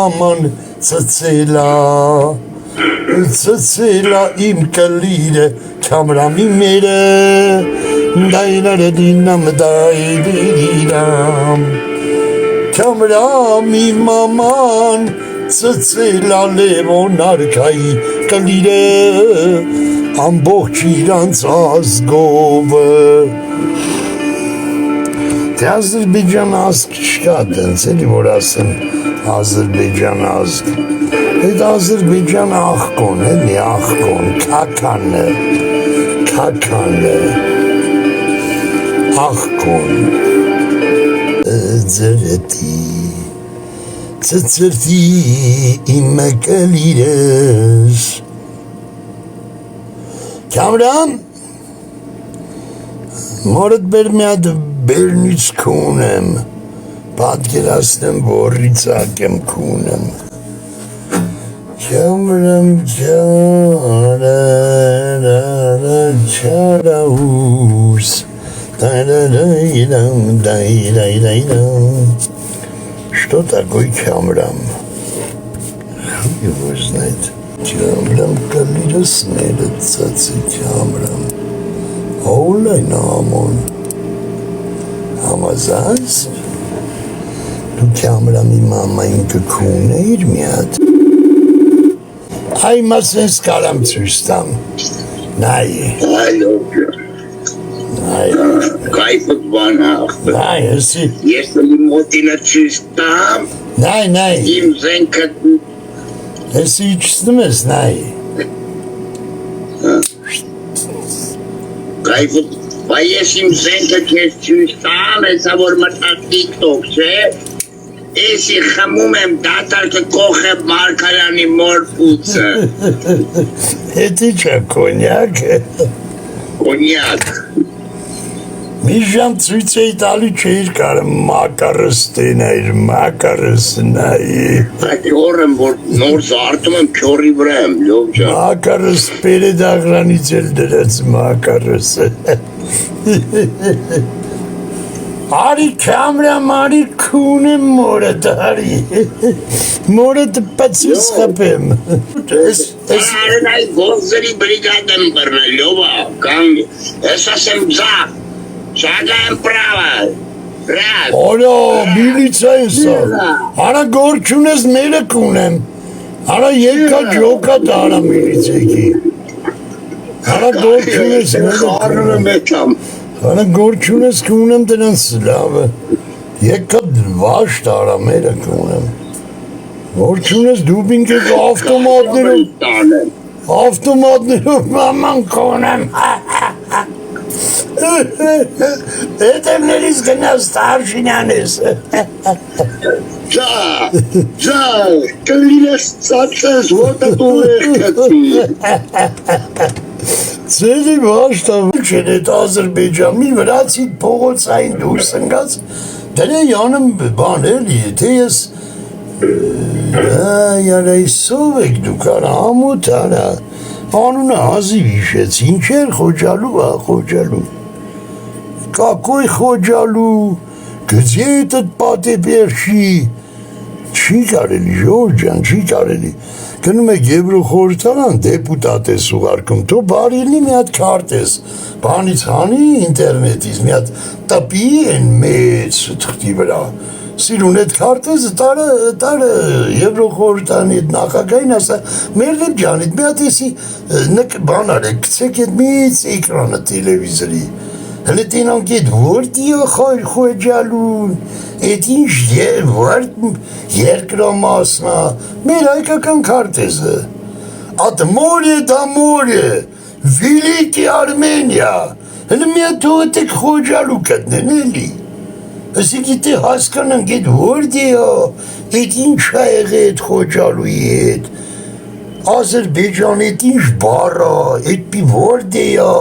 Aman ծծելա իմ կլիրը Քամրամի մերը դայրարը դինամ դայրիրամ Քամրամի մաման ծծելա Լևոն արքայի կլիրը ամբողջ իրանց ազգովը Թե Ադրբեջան ազգ չկա դենց էլի որ ասեն Ադրբեջան ազգ Այդ Ադրբեջան աղկոն էլի աղկոն քաքանը աղկոն ծծրտի իմ կլիրս Քամրամ մորդ բեր մի հատ բերնից քունեմ պատկերացնեմ որից ակեմ քունեմ Քամրամ չարաուս Что такое Քամրամ Его знает Քամրամ կլիրս ներծացի Քամրամ Հոլայն ամոն Համազանց Դու Քամրամի մամային կքուն էիր մի հատ Այ մասնես կարամ ցույց տամ Նայ Կայֆդ բանախ Նայ հսի Ես լի մոտինը ցույց տամ Նայ Իմ զենքը Հսի իջստում ես նայ Կայֆդ Բայց ես իմ զենքը քեզ ցույց տամ Հեսա որ մտա տիկտոք չէ Էսի խմում եմ դատարկը կոխը Մարգարյանի մոր պուցը Հետի չա կոնյակ Կոնյակ Մի ժամ ցույց էի տալի չէիր կարում մակարս տենայր մակարս նայի Այդ օրեմ որ նոր զարտում եմ քյորի վրա եմ լով ջան Մակարս պերեդաղրանից էլ դրած մակարս Արի Քամրամ արի քունեմ մորդ արի Մորդ պացուս խպեմ Արեն այ գոզերի բրիգադ եմ բրնել լովա կանգ Ես ասեմ ձա Շագա եմ պրավա Ռազ Օրո միլիցա են սա Արա գործ ունես մերը կունեմ Արա երկա ջոկա դարա միլիցեքի Արա գործ ունես մերը կունեմ Արա գործ ունես կունեմ դրանց լավը Երկա վաշ դարա մերը կունեմ Գործ ունես դուբին կեկ ավտոմատներով մաման կունեմ Հետևներից գնաս տարշինան ես Ջա, կլինես ծացես, ոտը դու էրկացի Ձերի բաշտավ չեն էտ Ադրբեջան մի վրացիտ փողոցային դուրս ընգած դրե յանım բան էլի թե ես Այսով եք դուք արա ամոտ արա Անունը հազիվ իշեց ինչեր խոջալու Կակոյ խոջալու Գծի էտդ պատեպերշի Չի կարելի ժոր ջան չի կարելի Գնում եք Եվրոխորհրդարան դեպուտատ ես ուղարկում Թո բարիլի մի հատ քարտ ես Բանից հանի ինտերնետից մի հատ տպի են մեծ թղթի վրա Սիրուն էդ քարտ ես տարը Եվրոխորհրդարանի էդ նախագահին ասա Մերլեբ ջանիդ մի հատ եսի բան արեք կցեք էդ միծ էկրանը տելևիզորի Հլը տենանք էդ որդիո խոջալուն Էդ ինչ երկրամասնա մեր հայկական քարտեզը Ատ մորե դա մորե Վիլիկի Արմենիա Հլը մի հատ թողդ եք խոջալու կտնեն էլի Ասի գիտե հասկանանք էդ որդիո Էդ ինչ ա եղե էդ խոջալուի հետ Ադրբեջան էդ ինչ բարա Էդ պի որդիո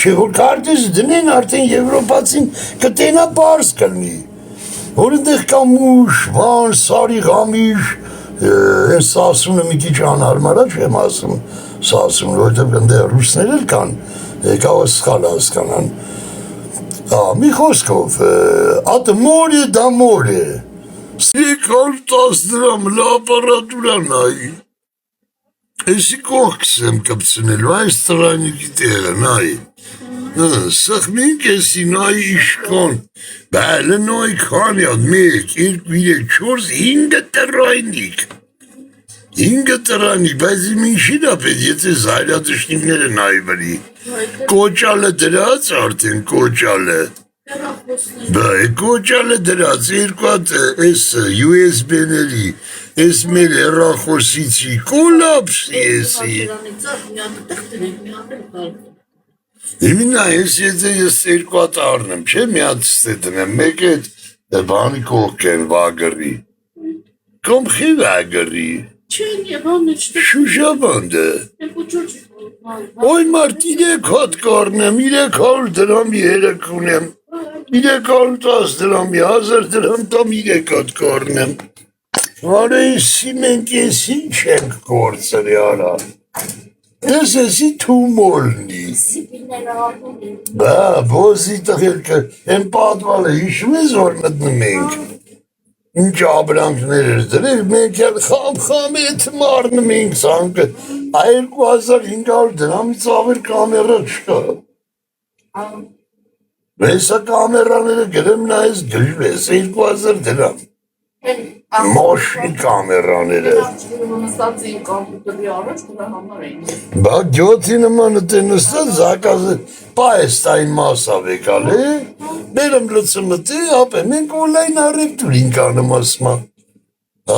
Չէ որ քարտեզ դնեն արդեն Եվրոպացին կտենա պարս կլնի Որ ընդեղ կա մուշ, վան, սարի ғամիշ Են սասունը մի քիչ անհարմարա չեմ ասում Սասուն, որովհետև ընդեղ ռուսներ էլ կան Եկավ սխալ հասկանան Մի խոսքով, ատ մոր է դա մոր է Սեկալ 10 դրամ լապարատուրա նայի։ Էսի կողքս եմ կպցնելու, այս տրանիկի տեղը նայի։ Սխմինք էսի նայի իշկան, բәлը նոյ քանյատ, 1, 2, 3, 4, 5 տրայնիկ։ 5 տրայնիկ, բայց իմ ինչին ապետ, եթե զայլատշնիկները նայի վրի։ Կոճալը դրած արդեն, կոճալը։ Բա կոճալը դրած, երկու հատ էս USB-ների, էս մեր հեռախոսիցի, կոլապսի էսի։ Իմինա ես եթե ես երկու հատ առնեմ, չէ մի հատ ստե դնեմ, մեկ էտ բանի կողք են վագրի։ Կոմ խի վագրի։ Շուշաբանդը։ Ոյ մարդ 3 հատ կառնեմ, 300 դրամ երեք ունեմ, 310 դրամ, 1000 դրամ տամ 3 հատ կառնեմ։ Արեիսի մենք ես ինչ ենք գործրի արա։ Դες εσύ թումոլնի։ Բա, բոզի տղերքը, են պատվալը հիշում ես որ մտնում ենք։ Ինչ աբրանքներ էր դրել, մենք էլ խամ էտ մարնում ենք սանկը, 2500 դրամից ավեր կամերա չկա։ Վեսա կամերաները գրեմ նայես գրիվ ես 2000 դրամ։ Մոշնի կամերաները։ Բա գյոթի նմանը տե նստած զակազը պայստայն մասավ եկալ է, բերեմ լծմտի, ապե մենք օլայն առևտուր ինք անում ասմա։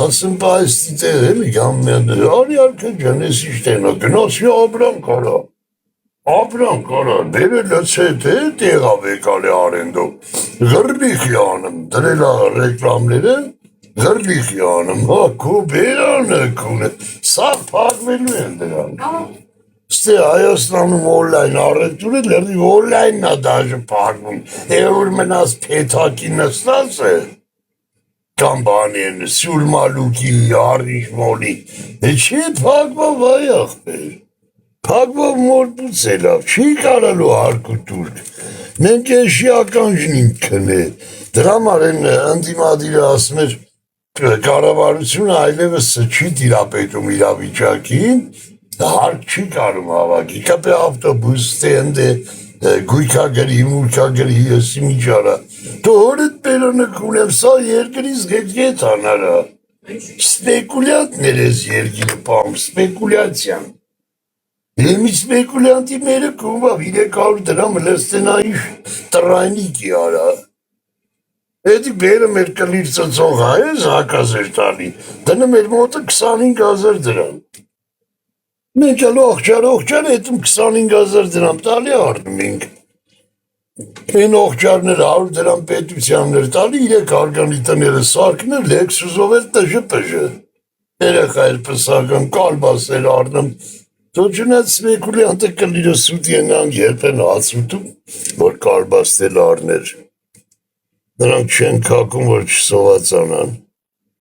Ասում պայստի տեղ էլի գամմյանը, արի արկը ջան ես իշտենա, գնասի աբրան կարա։ Աբրան կարա, բերը լծետ է տեղավ եկալ է արենդով, գրլիխի անում, դրել ռեկլամները, Գրլիխի անում, կուբերանը կունը, սաղ պաղվելու են դրան։ Ստե Հայաստանում օլայն առետուրը լրիվ օլայնն է դաժը պաղվում, որ մնաց պետակի նստած է, կամ բանի են, սուրմալուկի, առիշ մոլի, չի պաղվավ այ աղբեր, պաղվավ մորպուց է լավ, չի կարալու հարկու տուրք, մենք էշիական ժնինք կնե, դրամար են ընդիմադիրը ասում էր, կառավարությունը այլևս չի տիրապետում իրավիճակին, հարկ չի կարում հավաքի, կապե ավտոբուս, ստենդ է, գույքագրի, մուրքագրի, եսի միջարա, դու հորդ բերանը կունեմ, սա երկրից գետ անարա, սպեկուլյանտներ ես երկիրը պամ, սպեկուլյացյան, Եմի սպեկուլյանտի մերը կումավ 300 դրամ լստենայիշ տրայնիկի արա, Էդի բերը մեր կլիր ծծող հայես հակազեր տալի, դնը մեր մոտը 25000 դրամ։ Մենք էլ ողջար հետում 25000 դրամ տալի առնում ենք։ Են ողջարներ 100 դրամ պետությաններ տալի, 3 արգանի տները սարկներ, լեքսուսով էլ տժը, երեխայր պսական կալբասեր առնում, թոջունած սպեկուլյանտը կլիրը սուտ ենան երբ են հացուտում, որ կալբաստել առներ։ Նրանք չեն կակում, որ չսովացանան։